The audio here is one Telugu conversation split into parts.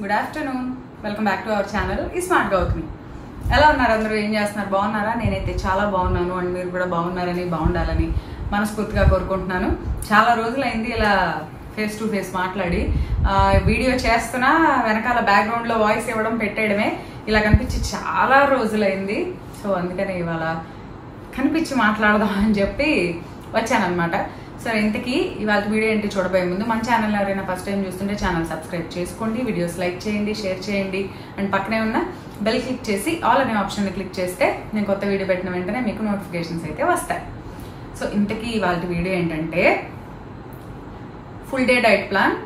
Good afternoon, welcome back to our channel smart Gautami. ఎలా ఉన్నారు అందరూ? ఏం చేస్తున్నారు? బాగున్నారా? నేనైతే చాలా బాగున్నాను అండ్ మీరు కూడా బాగున్నారని, బాగుండాలని మనస్ఫూర్తిగా కోరుకుంటున్నాను. చాలా రోజులైంది ఇలా ఫేస్ టు ఫేస్ మాట్లాడి. వీడియో చేస్తున్నా వెనకాల బ్యాక్గ్రౌండ్లో వాయిస్ ఇవ్వడం పెట్టేయడమే ఇలా కనిపించి చాలా రోజులైంది. సో అందుకనే ఇవాళ కనిపించి మాట్లాడదాం అని చెప్పి వచ్చానమాట. సరే, ఇంతకీ ఇవాళ వీడియో ఏంటి చూడబోయే ముందు మన ఛానల్ ఎవరైనా ఫస్ట్ టైం చూస్తుంటే ఛానల్ సబ్స్క్రైబ్ చేసుకోండి, వీడియోస్ లైక్ చేయండి, షేర్ చేయండి అండ్ పక్కనే ఉన్న బెల్ క్లిక్ చేసి ఆల్ అనే ఆప్షన్ని క్లిక్ చేస్తే నేను కొత్త వీడియో పెట్టిన వెంటనే మీకు నోటిఫికేషన్స్ అయితే వస్తాయి. సో ఇంతకీ ఇవాళ వీడియో ఏంటంటే ఫుల్ డే డైట్ ప్లాన్.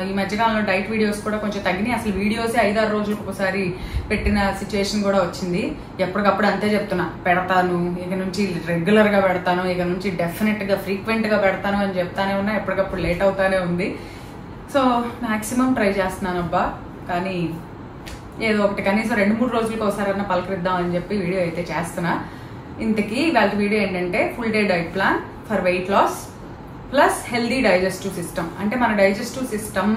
ఈ మధ్యకాలంలో డైట్ వీడియోస్ కూడా కొంచెం తగ్గినాయి. అసలు వీడియోసే 5-6 రోజులకు ఒకసారి పెట్టిన సిచ్యువేషన్ కూడా వచ్చింది. ఎప్పటికప్పుడు అంతే చెప్తున్నా, పెడతాను, ఇక నుంచి రెగ్యులర్గా పెడతాను, ఇక నుంచి డెఫినెట్గా ఫ్రీక్వెంట్గా పెడతాను అని చెప్తానే ఉన్నా. ఎప్పటికప్పుడు లేట్ అవుతానే ఉంది. సో మ్యాక్సిమం ట్రై చేస్తున్నాను అబ్బా. కానీ ఏదో ఒకటి కనీసం 2-3 రోజులకు ఒకసారన్నా పలకరిద్దాం అని చెప్పి వీడియో అయితే చేస్తున్నా. ఇంతకీ వాళ్ళ వీడియో ఏంటంటే full day diet plan for weight loss plus healthy digestive system. అంటే మన డైజెస్టివ్ సిస్టమ్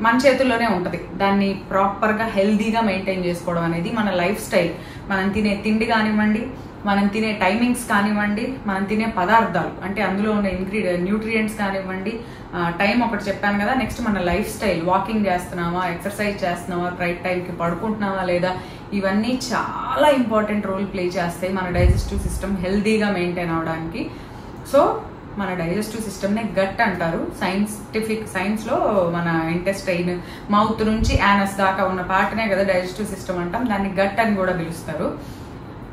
మన చేతుల్లోనే ఉంటుంది. దాన్ని ప్రాపర్గా హెల్దీగా మెయింటైన్ చేసుకోవడం అనేది మన లైఫ్ స్టైల్. మనం తినే తిండి కానివ్వండి, మనం తినే టైమింగ్స్ కానివ్వండి, మనం తినే పదార్థాలు అంటే అందులో ఉన్న న్యూట్రియంట్స్ కానివ్వండి, టైం ఒకటి చెప్పాను కదా. నెక్స్ట్ మన లైఫ్ స్టైల్, వాకింగ్ చేస్తున్నామా, ఎక్సర్సైజ్ చేస్తున్నామా, రైట్ టైంకి పడుకుంటున్నామా లేదా, ఇవన్నీ చాలా ఇంపార్టెంట్ రోల్ ప్లే చేస్తాయి మన డైజెస్టివ్ సిస్టమ్ హెల్దీగా మెయింటైన్ అవడానికి. సో మన డైజెస్టివ్ సిస్టమ్నే గట్ అంటారు. సైన్స్లో మన ఇంటెస్టైన్, మౌత్ నుంచి యానస్ దాకా ఉన్న పార్ట్నే కదా డైజెస్టివ్ సిస్టమ్ అంటాం. దాన్ని గట్ అని కూడా పిలుస్తారు.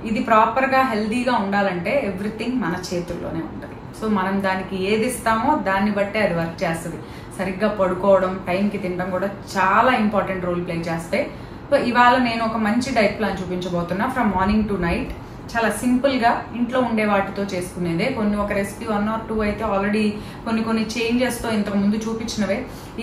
ఇది ప్రాపర్గా హెల్దీగా ఉండాలంటే ఎవ్రీథింగ్ మన చేతుల్లోనే ఉంటుంది. సో మనం దానికి ఏది ఇస్తామో దాన్ని బట్టే అది వర్క్ చేస్తుంది. సరిగ్గా పడుకోవడం, టైంకి తినడం కూడా చాలా ఇంపార్టెంట్ రోల్ ప్లే చేస్తాయి. సో ఇవాళ నేను ఒక మంచి డైట్ ప్లాన్ చూపించబోతున్నా. ఫ్రమ్ మార్నింగ్ టు నైట్ చాలా సింపుల్గా ఇంట్లో ఉండే వాటితో చేసుకునేదే. ఒక రెసిపీ 1 or 2 అయితే ఆల్రెడీ కొన్ని చేంజెస్తో ఇంతకు ముందు చూపించినవే.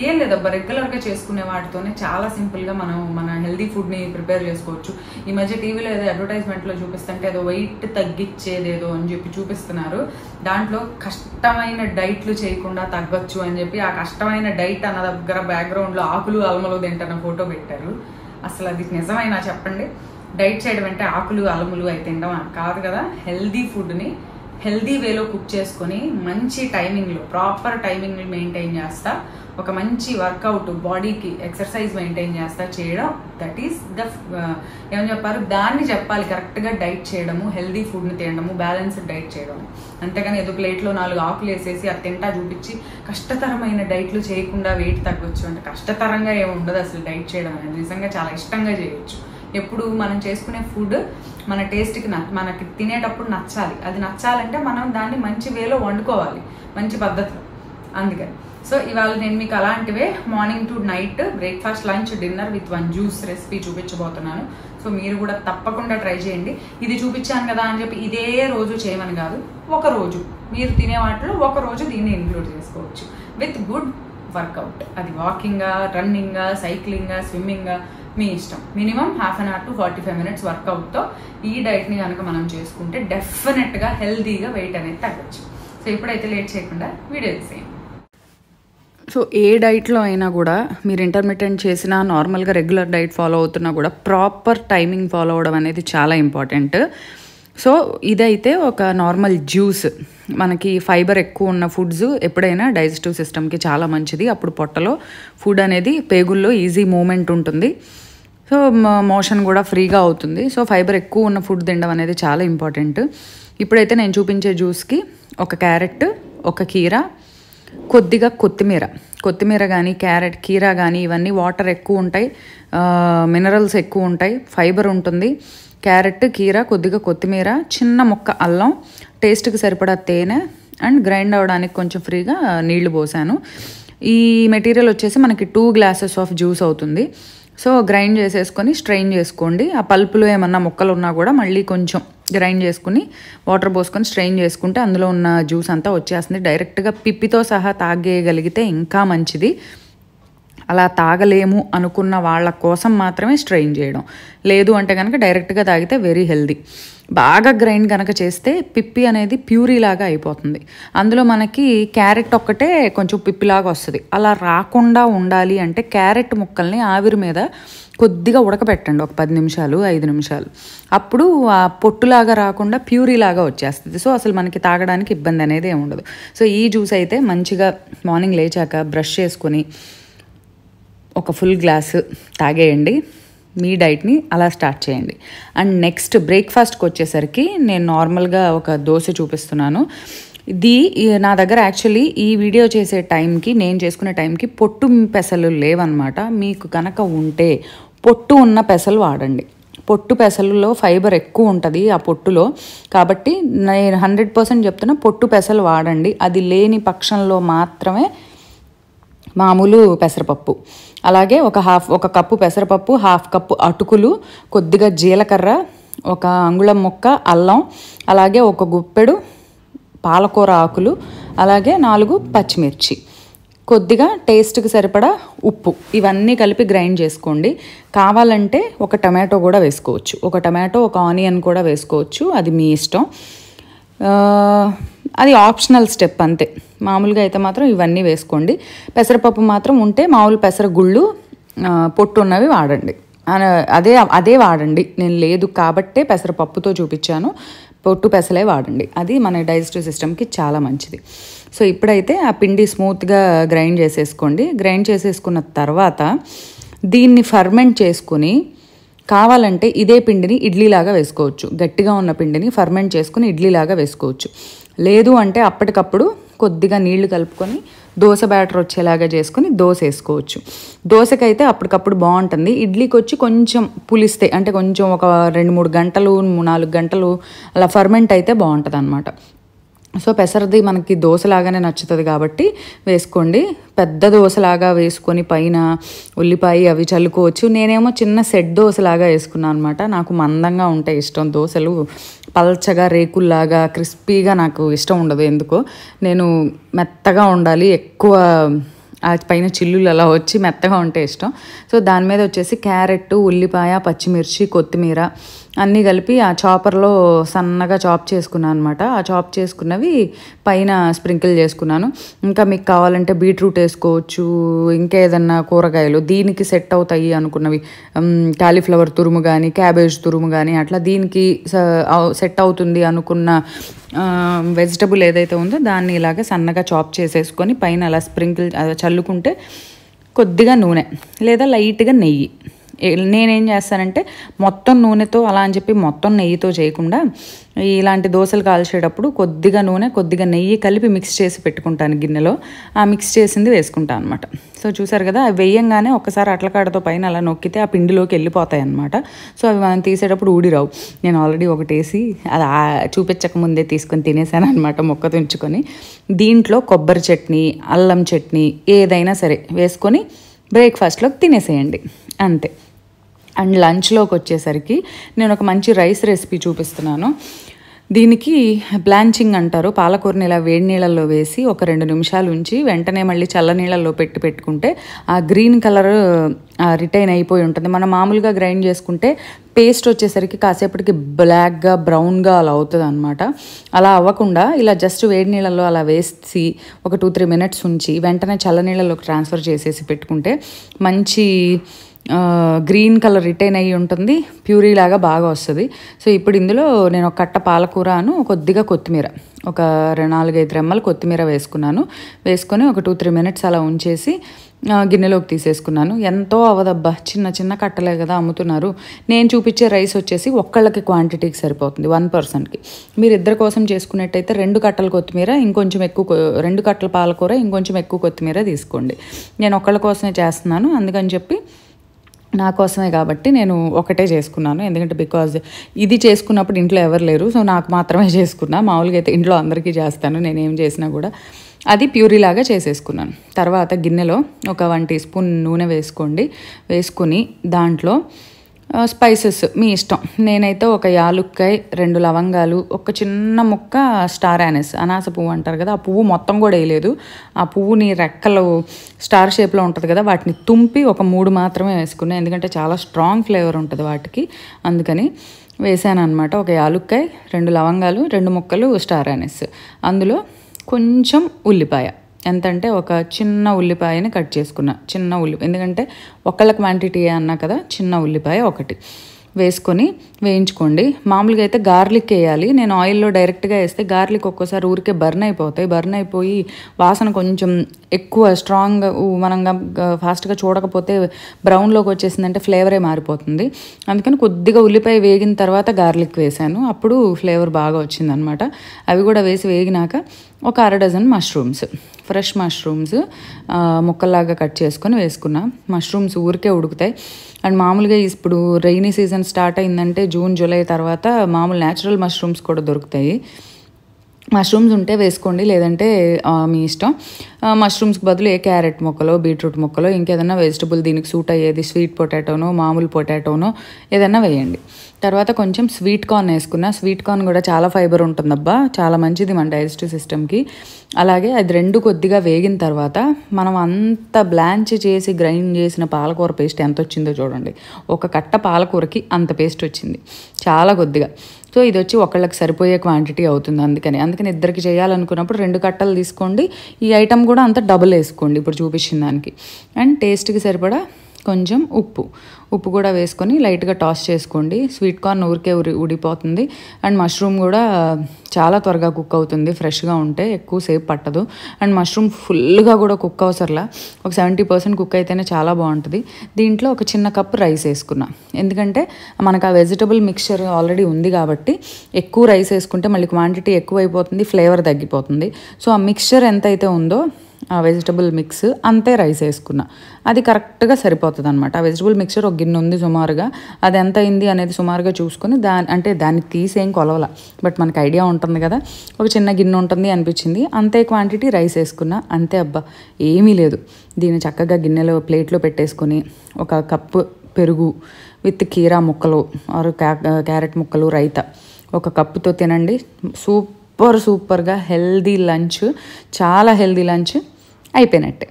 ఏం లేదబ్బా, రెగ్యులర్గా చేసుకునే వాటితోనే చాలా సింపుల్గా మనం మన హెల్దీ ఫుడ్ని ప్రిపేర్ చేసుకోవచ్చు. ఈ మధ్య టీవీలో ఏదో అడ్వర్టైజ్మెంట్లో చూపిస్తుంటే ఏదో వెయిట్ తగ్గించేదేదో అని చెప్పి చూపిస్తున్నారు. దాంట్లో కష్టమైన డైట్లు చేయకుండా తగ్గొచ్చు అని చెప్పి ఆ కష్టమైన డైట్ అన్న దగ్గర బ్యాక్గ్రౌండ్లో ఆకులు అలములు తింటున్న ఫోటో పెట్టారు. అసలు అది నిజమైనా చెప్పండి? డైట్ చేయడం అంటే ఆకులు అలములు అయితే తినడం కాదు కదా. హెల్దీ ఫుడ్ని హెల్దీ వేలో కుక్ చేసుకొని మంచి టైమింగ్లో, ప్రాపర్ టైమింగ్ని మెయింటైన్ చేస్తా, ఒక మంచి వర్కౌట్, బాడీకి ఎక్సర్సైజ్ మెయింటైన్ చేస్తా చేయడం. దట్ ఈస్ ఏమని చెప్పారు దాన్ని చెప్పాలి, కరెక్ట్గా డైట్ చేయడము, హెల్దీ ఫుడ్ని తినడము, బ్యాలెన్స్డ్ డైట్ చేయడము. అంతేగాని ఏదో ప్లేట్లో 4 ఆకులు వేసేసి అది తింటా చూపించి కష్టతరమైన డైట్లు చేయకుండా వెయిట్ తగ్గొచ్చు అంటే కష్టతరంగా ఏమి ఉండదు అసలు. డైట్ చేయడం అనేది నిజంగా చాలా ఇష్టంగా చేయొచ్చు. ఎప్పుడు మనం చేసుకునే ఫుడ్ మన టేస్ట్కి మనకి తినేటప్పుడు నచ్చాలి. అది నచ్చాలంటే మనం దాన్ని మంచి వేలో వండుకోవాలి, మంచి పద్ధతిలో. అందుకని సో ఇవాళ నేను మీకు అలాంటివే morning to night breakfast, lunch, dinner with 1 juice recipe చూపించబోతున్నాను. సో మీరు కూడా తప్పకుండా ట్రై చేయండి. ఇది చూపించాను కదా అని చెప్పి ఇదే రోజు చేయమని కాదు, ఒక రోజు మీరు తినే వాటిలో ఒక రోజు దీన్ని ఇంక్లూడ్ చేసుకోవచ్చు విత్ గుడ్ వర్కౌట్. అది వాకింగా, రన్నింగా, సైక్లింగా, స్విమ్మింగా మీ ఇష్టం. మినిమం 1/2 hour to 45 minutes వర్కౌట్తో ఈ డైట్ని కనుక మనం చేసుకుంటే డెఫినెట్గా హెల్దీగా వెయిట్ అనేది తగ్గచ్చు. సో ఇప్పుడైతే లేట్ చేయకుండా వీడియో తీసేయండి. సో ఏ డైట్లో అయినా కూడా మీరు ఇంటర్మిటెంట్ చేసినా, నార్మల్గా రెగ్యులర్ డైట్ ఫాలో అవుతున్నా కూడా ప్రాపర్ టైమింగ్ ఫాలో అవడం అనేది చాలా ఇంపార్టెంట్. సో ఇదైతే ఒక నార్మల్ జ్యూస్. మనకి ఫైబర్ ఎక్కువ ఉన్న ఫుడ్స్ ఎప్పుడైనా డైజెస్టివ్ సిస్టమ్కి చాలా మంచిది. అప్పుడు పొట్టలో ఫుడ్ అనేది పేగుల్లో ఈజీ మూమెంట్ ఉంటుంది. సో మోషన్ కూడా ఫ్రీగా అవుతుంది. సో ఫైబర్ ఎక్కువ ఉన్న ఫుడ్ తినడం అనేది చాలా ఇంపార్టెంట్. ఇప్పుడైతే నేను చూపించే జ్యూస్కి ఒక క్యారెట్, ఒక కీర, కొద్దిగా కొత్తిమీర కానీ క్యారెట్, కీరా కానీ ఇవన్నీ వాటర్ ఎక్కువ ఉంటాయి, మినరల్స్ ఎక్కువ ఉంటాయి, ఫైబర్ ఉంటుంది. క్యారెట్, కీర, కొద్దిగా కొత్తిమీర, చిన్న ముక్క అల్లం, టేస్ట్కి సరిపడా తేనె అండ్ గ్రైండ్ అవ్వడానికి కొంచెం ఫ్రీగా నీళ్లు పోసాను. ఈ మెటీరియల్ వచ్చేసి మనకి 2 గ్లాసెస్ ఆఫ్ జ్యూస్ అవుతుంది. సో గ్రైండ్ చేసేసుకొని స్ట్రెయిన్ చేసుకోండి. ఆ పల్పులో ఏమన్నా ముక్కలు ఉన్నా కూడా మళ్ళీ కొంచెం గ్రైండ్ చేసుకుని వాటర్ పోసుకొని స్ట్రెయిన్ చేసుకుంటే అందులో ఉన్న జ్యూస్ అంతా వచ్చేస్తుంది. డైరెక్ట్గా పిప్పితో సహా తాగేయగలిగితే ఇంకా మంచిది. అలా తాగలేము అనుకున్న వాళ్ళ కోసం మాత్రమే స్ట్రెయిన్ చేయడం. లేదు అంటే కనుక డైరెక్ట్గా తాగితే వెరీ హెల్దీ. బాగా గ్రైండ్ కనుక చేస్తే పిప్పి అనేది ప్యూరీలాగా అయిపోతుంది. అందులో మనకి క్యారెట్ ఒక్కటే కొంచెం పిప్పిలాగా వస్తుంది. అలా రాకుండా ఉండాలి అంటే క్యారెట్ ముక్కల్ని ఆవిరి మీద కొద్దిగా ఉడకబెట్టండి, ఒక 10 నిమిషాలు 5 నిమిషాలు. అప్పుడు ఆ పొట్టులాగా రాకుండా ప్యూరీలాగా వచ్చేస్తుంది. సో అసలు మనకి తాగడానికి ఇబ్బంది అనేది ఏమి ఉండదు. సో ఈ జ్యూస్ అయితే మంచిగా మార్నింగ్ లేచాక బ్రష్ చేసుకొని ఒక ఫుల్ గ్లాసు తాగేయండి. మీ డైట్ని అలా స్టార్ట్ చేయండి. అండ్ నెక్స్ట్ బ్రేక్ఫాస్ట్కి వచ్చేసరికి నేను నార్మల్గా ఒక దోశ చూపిస్తున్నాను. ఇది నా దగ్గర యాక్చువల్లీ ఈ వీడియో చేసే టైంకి, నేను చేసుకునే టైంకి పొట్టు పెసలు లేవన్నమాట. మీకు కనుక ఉంటే పొట్టు ఉన్న పెసలు వాడండి. పొట్టు పెసలలో ఫైబర్ ఎక్కువ ఉంటుంది ఆ పొట్టులో. కాబట్టి నేను 100% చెప్తున్నా, పొట్టు పెసలు వాడండి. అది లేని పక్షంలో మాత్రమే మామూలు పెసరపప్పు, అలాగే ఒక కప్పు పెసరపప్పు, 1/2 కప్పు అటుకులు, కొద్దిగా జీలకర్ర, ఒక అంగుళం ముక్క అల్లం, అలాగే ఒక గుప్పెడు పాలకూర ఆకులు, అలాగే 4 పచ్చిమిర్చి, కొద్దిగా టేస్ట్కి సరిపడా ఉప్పు, ఇవన్నీ కలిపి గ్రైండ్ చేసుకోండి. కావాలంటే ఒక టమాటో కూడా వేసుకోవచ్చు, ఒక టమాటో, ఒక ఆనియన్ కూడా వేసుకోవచ్చు, అది మీ ఇష్టం. అది ఆప్షనల్ స్టెప్ అంతే. మామూలుగా అయితే మాత్రం ఇవన్నీ వేసుకోండి. పెసరపప్పు మాత్రం ఉంటే మామూలు పెసర గుళ్ళు పొట్టు ఉన్నవి వాడండి. అదే వాడండి. నేను లేదు కాబట్టే పెసరపప్పుతో చూపించాను. పొట్టు పెసలే వాడండి. అది మన డైజెస్టివ్ సిస్టమ్కి చాలా మంచిది. సో ఇప్పుడైతే ఆ పిండి స్మూత్గా గ్రైండ్ చేసేసుకోండి. గ్రైండ్ చేసేసుకున్న తర్వాత దీన్ని ఫర్మెంట్ చేసుకుని, కావాలంటే ఇదే పిండిని ఇడ్లీలాగా వేసుకోవచ్చు. గట్టిగా ఉన్న పిండిని ఫర్మెంట్ చేసుకుని ఇడ్లీలాగా వేసుకోవచ్చు. లేదు అంటే అప్పటికప్పుడు కొద్దిగా నీళ్లు కలుపుకొని దోశ బ్యాటర్ వచ్చేలాగా చేసుకుని దోశ వేసుకోవచ్చు. దోశకైతే అప్పటికప్పుడు బాగుంటుంది. ఇడ్లీకి వచ్చి కొంచెం పులిస్తే, అంటే కొంచెం ఒక 2-3 గంటలు 4 గంటలు అలా ఫర్మెంట్ అయితే బాగుంటుంది అన్నమాట. సో పెసరది మనకి దోశలాగానే నచ్చుతుంది కాబట్టి వేసుకోండి. పెద్ద దోశలాగా వేసుకొని పైన ఉల్లిపాయ అవి చల్లుకోవచ్చు. నేనేమో చిన్న సెట్ దోశలాగా వేసుకున్నాను అనమాట. నాకు మందంగా ఉంటాయి ఇష్టం దోశలు, పల్చగా రేకుల్లాగా క్రిస్పీగా నాకు ఇష్టం ఉండదు ఎందుకో. నేను మెత్తగా ఉండాలి, ఎక్కువ ఆ పైన చిల్లులు అలా వచ్చి మెత్తగా ఉంటే ఇష్టం. సో దాని మీద వచ్చేసి క్యారెట్, ఉల్లిపాయ, పచ్చిమిర్చి, కొత్తిమీర అన్నీ కలిపి ఆ చాపర్లో సన్నగా చాప్ చేసుకున్నాను అనమాట. ఆ చాప్ చేసుకున్నవి పైన స్ప్రింకిల్ చేసుకున్నాను. ఇంకా మీకు కావాలంటే బీట్రూట్ వేసుకోవచ్చు, ఇంకా ఏదన్నా కూరగాయలు దీనికి సెట్ అవుతాయి అనుకున్నవి, కాలీఫ్లవర్ తురుము కానీ క్యాబేజ్ తురుము కానీ అట్లా దీనికి సెట్ అవుతుంది అనుకున్న వెజిటబుల్ ఏదైతే ఉందో దాన్ని ఇలాగ సన్నగా చాప్ చేసేసుకొని పైన అలా స్ప్రింకిల్ చల్లుకుంటే కొద్దిగా నూనె లేదా లైట్గా నెయ్యి. నేనేం చేస్తానంటే మొత్తం నూనెతో అలా అని చెప్పి మొత్తం నెయ్యితో చేయకుండా ఇలాంటి దోశలు కాల్చేటప్పుడు కొద్దిగా నూనె కొద్దిగా నెయ్యి కలిపి మిక్స్ చేసి పెట్టుకుంటాను గిన్నెలో. ఆ మిక్స్ చేసింది వేసుకుంటాను అనమాట. సో చూసారు కదా, అవి వేయంగానే ఒక్కసారి అట్లకాడతో పైన అలా నొక్కితే ఆ పిండిలోకి వెళ్ళిపోతాయి అనమాట. సో అవి మనం తీసేటప్పుడు ఊడిరావు. నేను ఆల్రెడీ ఒకటి వేసి అది చూపించక ముందే తీసుకొని తినేసాను అనమాట మొక్క తుంచుకొని. దీంట్లో కొబ్బరి చట్నీ, అల్లం చట్నీ ఏదైనా సరే వేసుకొని బ్రేక్ఫాస్ట్లోకి తినేసేయండి అంతే. అండ్ లంచ్లోకి వచ్చేసరికి నేను ఒక మంచి రైస్ రెసిపీ చూపిస్తున్నాను. దీనికి బ్లాంచింగ్ అంటారు. పాలకూరని ఇలా వేడి నీళ్ళల్లో వేసి ఒక 2 నిమిషాలు ఉంచి వెంటనే మళ్ళీ చల్ల నీళ్ళల్లో పెట్టుకుంటే ఆ గ్రీన్ కలర్ రిటైన్ అయిపోయి ఉంటుంది. మనం మామూలుగా గ్రైండ్ చేసుకుంటే పేస్ట్ వచ్చేసరికి కాసేపటికి బ్లాక్గా బ్రౌన్గా అలా అవుతుంది అనమాట. అలా అవ్వకుండా ఇలా జస్ట్ వేడి నీళ్ళల్లో అలా వేసి ఒక 2-3 మినిట్స్ ఉంచి వెంటనే చల్ల నీళ్ళలోకి ట్రాన్స్ఫర్ చేసేసి పెట్టుకుంటే మంచి గ్రీన్ కలర్ రిటైన్ అయ్యి ఉంటుంది, ప్యూరీ లాగా బాగా వస్తుంది. సో ఇప్పుడు ఇందులో నేను ఒక కట్ట పాలకూరను కొద్దిగా కొత్తిమీర, ఒక 4-5 రెమ్మలు కొత్తిమీర వేసుకొని ఒక 2-3 మినిట్స్ అలా ఉంచేసి గిన్నెలోకి తీసేసుకున్నాను. ఎంతో అవదబ్బా, చిన్న చిన్న కట్టలే కదా అమ్ముతున్నారు. నేను చూపించే రైస్ వచ్చేసి ఒక్కళ్ళకి క్వాంటిటీకి సరిపోతుంది, 1 పర్సన్కి. మీరు ఇద్దరి కోసం చేసుకున్నట్టయితే 2 కట్టల కొత్తిమీర, ఇంకొంచెం ఎక్కువ 2 కట్టల పాలకూర, ఇంకొంచెం ఎక్కువ కొత్తిమీర తీసుకోండి. నేను ఒక్కళ్ళ కోసమే చేస్తున్నాను, అందుకని చెప్పి నా కోసమే కాబట్టి నేను ఒకటే చేసుకున్నాను. ఎందుకంటే బికాజ్ ఇది చేసుకున్నప్పుడు ఇంట్లో ఎవరు లేరు, సో నాకు మాత్రమే చేసుకున్నా. మామూలుగా అయితే ఇంట్లో అందరికీ చేస్తాను నేనేం చేసినా కూడా. అది ప్యూరీలాగా చేసేసుకున్నాను. తర్వాత గిన్నెలో ఒక 1 టీ స్పూన్ నూనె వేసుకొని దాంట్లో స్పైసెస్ మీ ఇష్టం. నేనైతే ఒక యాలుక్కాయ, 2 లవంగాలు, ఒక చిన్న ముక్క స్టార్ అనాస పువ్వు అంటారు కదా, ఆ పువ్వు మొత్తం కూడా వేయలేదు. ఆ పువ్వుని రెక్కలు స్టార్ షేప్లో ఉంటుంది కదా, వాటిని తుంపి ఒక 3 మాత్రమే వేసుకున్నాను. ఎందుకంటే చాలా స్ట్రాంగ్ ఫ్లేవర్ ఉంటుంది వాటికి, అందుకని వేసాను అనమాట. ఒక యాలుక్కాయ, 2 లవంగాలు, 2 ముక్కలు స్టార్ అనీస్, అందులో కొంచెం ఉల్లిపాయ, ఎంతంటే ఒక చిన్న ఉల్లిపాయని కట్ చేసుకున్నా. ఎందుకంటే ఒకళ్ళ క్వాంటిటీ అన్నా కదా, చిన్న ఉల్లిపాయ ఒకటి వేసుకొని వేయించుకోండి. మామూలుగా అయితే గార్లిక్ వేయాలి, నేను ఆయిల్లో డైరెక్ట్గా వేస్తే గార్లిక్ ఒక్కోసారి ఊరికే బర్న్ అయిపోయి వాసన కొంచెం ఎక్కువ స్ట్రాంగ్గా, మనం ఫాస్ట్గా చూడకపోతే బ్రౌన్లోకి వచ్చేసిందంటే ఫ్లేవరే మారిపోతుంది. అందుకని కొద్దిగా ఉల్లిపాయ వేగిన తర్వాత గార్లిక్ వేసాను, అప్పుడు ఫ్లేవర్ బాగా వచ్చిందనమాట. అవి కూడా వేసి వేగినాక ఒక 1/2 డజన్ ఫ్రెష్ మష్రూమ్స్ ముక్కల్లాగా కట్ చేసుకొని వేసుకున్నా. మష్రూమ్స్ ఊరికే ఉడుకుతాయి. అండ్ మామూలుగా ఇప్పుడు రైనీ సీజన్ స్టార్ట్ అయిందంటే జూన్ జూలై తర్వాత మామూలు న్యాచురల్ మష్రూమ్స్ కూడా దొరుకుతాయి. మష్రూమ్స్ ఉంటే వేసుకోండి, లేదంటే మీ ఇష్టం. మష్రూమ్స్కి బదులు క్యారెట్ ముక్కలో, బీట్రూట్ ముక్కలో, ఇంకేదన్నా వెజిటబుల్ దీనికి సూట్ అయ్యేది, స్వీట్ పొటాటోనో మామూలు పొటాటోనో ఏదన్నా వేయండి. తర్వాత కొంచెం స్వీట్ కార్న్ వేసుకున్నా. స్వీట్ కార్న్ కూడా చాలా ఫైబర్ ఉంటుందబ్బా, చాలా మంచిది మన డైజెస్టివ్ సిస్టమ్కి. అలాగే అది 2 కొద్దిగా వేగిన తర్వాత మనం అంత బ్లాంచ్ చేసి గ్రైండ్ చేసిన పాలకూర పేస్ట్ ఎంత వచ్చిందో చూడండి. ఒక కట్ట పాలకూరకి అంత పేస్ట్ వచ్చింది, చాలా కొద్దిగా. సో ఇది వచ్చి ఒకళ్ళకి సరిపోయే క్వాంటిటీ అవుతుంది. అందుకని ఇద్దరికి చేయాలనుకున్నప్పుడు 2 కట్టలు తీసుకోండి. ఈ ఐటమ్ కూడా అంత డబుల్ వేసుకోండి ఇప్పుడు చూపించిన దానికి. అండ్ టేస్ట్కి సరిపడా కొంచెం ఉప్పు కూడా వేసుకొని లైట్గా టాస్ చేసుకోండి. స్వీట్ కార్న్ ఊరికే ఉడిపోతుంది. అండ్ మష్రూమ్ కూడా చాలా త్వరగా కుక్ అవుతుంది, ఫ్రెష్గా ఉంటే ఎక్కువసేపు పట్టదు. అండ్ మష్రూమ్ ఫుల్గా కూడా కుక్ అవసరంలా, ఒక 70% కుక్ అయితేనే చాలా బాగుంటుంది. దీంట్లో ఒక చిన్న కప్ రైస్ వేసుకున్నా, ఎందుకంటే మనకు ఆ వెజిటబుల్ మిక్చర్ ఆల్రెడీ ఉంది కాబట్టి ఎక్కువ రైస్ వేసుకుంటే మళ్ళీ క్వాంటిటీ ఎక్కువ అయిపోతుంది, ఫ్లేవర్ తగ్గిపోతుంది. సో ఆ మిక్చర్ ఎంత అయితే ఉందో ఆ వెజిటబుల్ మిక్స్ అంతే రైస్ వేసుకున్నా, అది కరెక్ట్గా సరిపోతుంది అనమాట. ఆ వెజిటబుల్ మిక్చర్ ఒక గిన్నె ఉంది సుమారుగా, అది ఎంత అయింది అనేది సుమారుగా చూసుకొని దాన్ని తీసేం కొలవల, బట్ మనకు ఐడియా ఉంటుంది కదా, ఒక చిన్న గిన్నె ఉంటుంది అనిపించింది, అంతే క్వాంటిటీ రైస్ వేసుకున్నా. అంతే అబ్బా, ఏమీ లేదు. దీన్ని చక్కగా గిన్నెలో ప్లేట్లో పెట్టేసుకొని ఒక కప్పు పెరుగు విత్ కీరా ముక్కలు ఆర్ క్యారెట్ ముక్కలు, రైతా ఒక కప్పుతో తినండి. సూపర్గా హెల్దీ లంచ్, చాలా హెల్దీ లంచ్ అయిపోయినట్టే.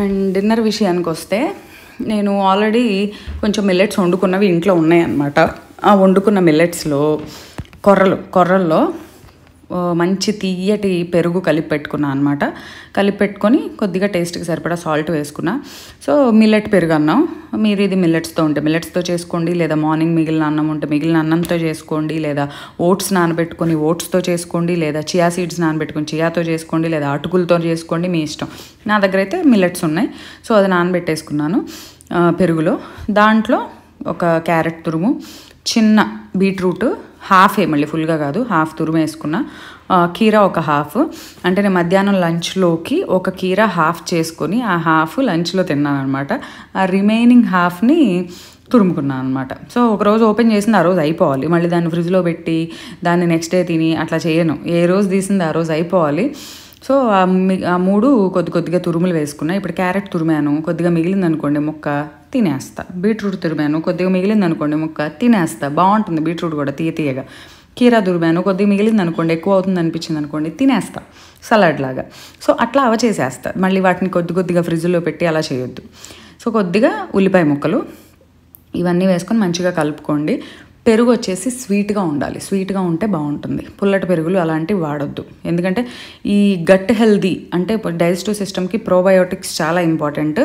అండ్ డిన్నర్ విషయానికి వస్తే నేను ఆల్రెడీ కొంచెం మిల్లెట్స్ వండుకున్నవి ఇంట్లో ఉన్నాయన్నమాట. ఆ వండుకున్న మిల్లెట్స్లో కొర్రల్లో మంచి తీయటి పెరుగు కలిపి పెట్టుకున్నాను అనమాట. కలిపి పెట్టుకొని కొద్దిగా టేస్ట్కి సరిపడా సాల్ట్ వేసుకున్నా. సో మిల్లెట్ పెరుగు అన్నం, మీరు ఇది మిల్లెట్స్తో ఉంటే మిల్లెట్స్తో చేసుకోండి, లేదా మార్నింగ్ మిగిలిన అన్నం ఉంటే మిగిలిన అన్నంతో చేసుకోండి, లేదా ఓట్స్ నానబెట్టుకొని ఓట్స్తో చేసుకోండి, లేదా చియా సీడ్స్ నానబెట్టుకొని చియాతో చేసుకోండి, లేదా అటుకులతో చేసుకోండి, మీ ఇష్టం. నా దగ్గర అయితే మిల్లెట్స్ ఉన్నాయి, సో అది నానబెట్టేసుకున్నాను పెరుగులో. దాంట్లో ఒక క్యారెట్ తురుము, చిన్న బీట్రూట్ హాఫే, మళ్ళీ ఫుల్గా కాదు, హాఫ్ తురుము వేసుకున్నా. కీరా ఒక హాఫ్, అంటే నేను మధ్యాహ్నం లంచ్లోకి ఒక కీరా హాఫ్ చేసుకొని ఆ హాఫ్ లంచ్లో తిన్నాను అనమాట. ఆ రిమైనింగ్ హాఫ్ని తురుముకున్నాను అనమాట. సో ఒకరోజు ఓపెన్ చేసింది ఆ రోజు అయిపోవాలి, మళ్ళీ దాన్ని ఫ్రిడ్జ్లో పెట్టి దాన్ని నెక్స్ట్ డే తిని అట్లా చేయను, ఏ రోజు తీసింది ఆ రోజు అయిపోవాలి. సో ఆ 3 కొద్దిగా తురుములు వేసుకున్నా. ఇప్పుడు క్యారెట్ తురిమాను, కొద్దిగా మిగిలింది అనుకోండి ముక్క తినేస్తా. బీట్రూట్ తురిమాను, కొద్దిగా మిగిలింది అనుకోండి ముక్క తినేస్తా, బాగుంటుంది బీట్రూట్ కూడా తీయగా. కీరా తురిమాను, కొద్దిగా మిగిలింది అనుకోండి, ఎక్కువ అవుతుంది అనిపించింది అనుకోండి, తినేస్తా సలాడ్ లాగా. సో అట్లా చేసేస్తా. మళ్ళీ వాటిని కొద్దిగా ఫ్రిడ్జ్లో పెట్టి అలా చేయొద్దు. సో కొద్దిగా ఉల్లిపాయ ముక్కలు ఇవన్నీ వేసుకొని మంచిగా కలుపుకోండి. పెరుగు వచ్చేసి స్వీట్గా ఉండాలి, స్వీట్గా ఉంటే బాగుంటుంది. పుల్లటి పెరుగులు అలాంటివి వాడొద్దు, ఎందుకంటే ఈ గట్ హెల్దీ అంటే డైజెస్టివ్ సిస్టమ్కి ప్రోబయోటిక్స్ చాలా ఇంపార్టెంట్,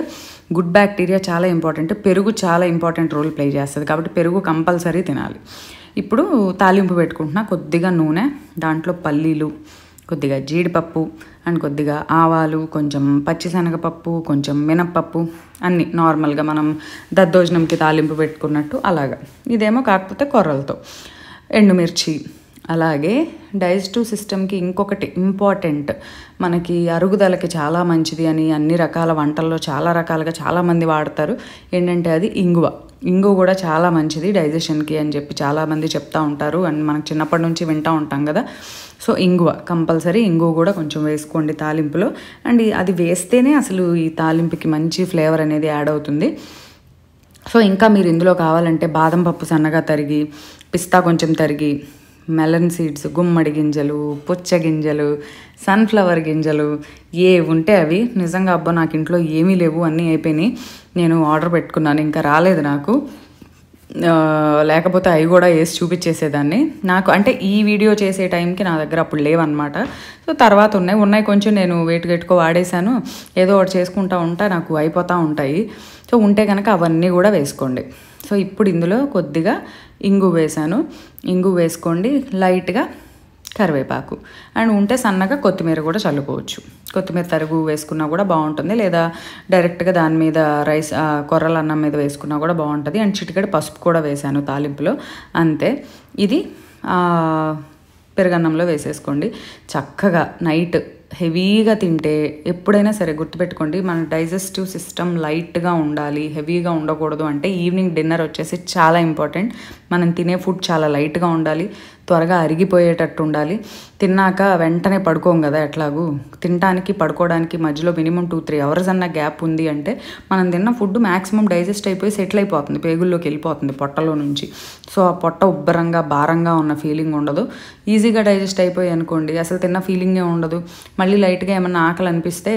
గుడ్ బ్యాక్టీరియా చాలా ఇంపార్టెంట్, పెరుగు చాలా ఇంపార్టెంట్ రోల్ ప్లే చేస్తుంది. కాబట్టి పెరుగు కంపల్సరీ తినాలి. ఇప్పుడు తాలింపు పెట్టుకుంటున్నా. కొద్దిగా నూనె, దాంట్లో పల్లీలు, కొద్దిగా జీడిపప్పు అండ్ కొద్దిగా ఆవాలు, కొంచెం పచ్చిశనగపప్పు, కొంచెం మినప్పప్పు, అన్నీ నార్మల్గా మనం దద్దోజనంకి తాలింపు పెట్టుకున్నట్టు అలాగా. ఇదేమో కాకపోతే కొర్రలతో. ఎండుమిర్చి. అలాగే డైజెస్టివ్ సిస్టమ్కి ఇంకొకటి ఇంపార్టెంట్, మనకి అరుగుదలకి చాలా మంచిది అని అన్ని రకాల వంటల్లో చాలా రకాలుగా చాలామంది వాడతారు. ఏంటంటే అది ఇంగువ. ఇంగువ కూడా చాలా మంచిది డైజెషన్కి అని చెప్పి చాలామంది చెప్తూ ఉంటారు అండ్ మనకు చిన్నప్పటి నుంచి వింటూ ఉంటాం కదా. సో ఇంగువ కంపల్సరీ, ఇంగువ కూడా కొంచెం వేసుకోండి తాలింపులో. అండ్ అది వేస్తేనే అసలు ఈ తాలింపుకి మంచి ఫ్లేవర్ అనేది యాడ్ అవుతుంది. సో ఇంకా మీరు ఇందులో కావాలంటే బాదం పప్పు సన్నగా తరిగి, పిస్తా కొంచెం తరిగి, మెలన్ సీడ్స్, గుమ్మడి గింజలు, పుచ్చ గింజలు, సన్ఫ్లవర్ గింజలు, ఏ ఉంటే అవి. నిజంగా అబ్బా నాకు ఇంట్లో ఏమీ లేవు, అన్నీ అయిపోయినాయి. నేను ఆర్డర్ పెట్టుకున్నాను, ఇంకా రాలేదు నాకు. లేకపోతే అవి కూడా వేసి చూపించేసేదాన్ని. నాకు అంటే ఈ వీడియో చేసే టైంకి నా దగ్గర అప్పుడు లేవన్నమాట. సో తర్వాత ఉన్నాయి కొంచెం నేను వేటుగెట్టుకో వాడేశాను. ఏదో ఒకటి చేసుకుంటూ ఉంటా, నాకు అయిపోతూ ఉంటాయి. సో ఉంటే కనుక అవన్నీ కూడా వేసుకోండి. సో ఇప్పుడు ఇందులో కొద్దిగా ఇంగు వేసాను. ఇంగు వేసుకోండి, లైట్గా కరివేపాకు అండ్ ఉంటే సన్నగా కొత్తిమీర కూడా చల్లుకోవచ్చు. కొత్తిమీర తరుగు వేసుకున్నా కూడా బాగుంటుంది, లేదా డైరెక్ట్గా దాని మీద రైస్ కొర్రల అన్నం మీద వేసుకున్నా కూడా బాగుంటుంది. అండ్ చిటికెడు పసుపు కూడా వేసాను తాలింపులో, అంతే. ఇది పెరుగన్నంలో వేసేసుకోండి. చక్కగా నైట్ హెవీగా తింటే ఎప్పుడైనా సరే గుర్తుపెట్టుకోండి, మన డైజెస్టివ్ సిస్టమ్ లైట్గా ఉండాలి, హెవీగా ఉండకూడదు. అంటే ఈవినింగ్ డిన్నర్ వచ్చేసి చాలా ఇంపార్టెంట్. మనం తినే ఫుడ్ చాలా లైట్గా ఉండాలి, త్వరగా అరిగిపోయేటట్టు ఉండాలి. తిన్నాక వెంటనే పడుకోం కదా, ఎట్లాగూ తినడానికి పడుకోవడానికి మధ్యలో మినిమం 2-3 అవర్స్ అన్న గ్యాప్ ఉంది అంటే మనం తిన్న ఫుడ్ మ్యాక్సిమం డైజెస్ట్ అయిపోయి సెటిల్ అయిపోతుంది, పేగుల్లోకి వెళ్ళిపోతుంది పొట్టలో నుంచి. సో ఆ పొట్ట ఉబ్బరంగా భారంగా ఉన్న ఫీలింగ్ ఉండదు. ఈజీగా డైజెస్ట్ అయిపోయి అనుకోండి, అసలు తిన్న ఫీలింగే ఉండదు. మళ్ళీ లైట్గా ఏమన్నా ఆకలి అనిపిస్తే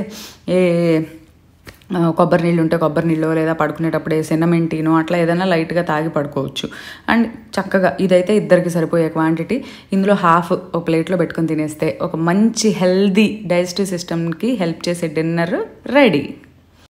కొబ్బరి నీళ్ళు ఉంటే కొబ్బరి నీళ్ళు, లేదా పడుకునేటప్పుడు సిన్నమెన్ టీనో అట్లా ఏదైనా లైట్గా తాగి పడుకోవచ్చు. అండ్ చక్కగా ఇదైతే ఇద్దరికి సరిపోయే క్వాంటిటీ. ఇందులో హాఫ్ ఒక ప్లేట్లో పెట్టుకొని తినేస్తే ఒక మంచి హెల్దీ డైజెస్టివ్ సిస్టమ్కి హెల్ప్ చేసే డిన్నర్ రెడీ.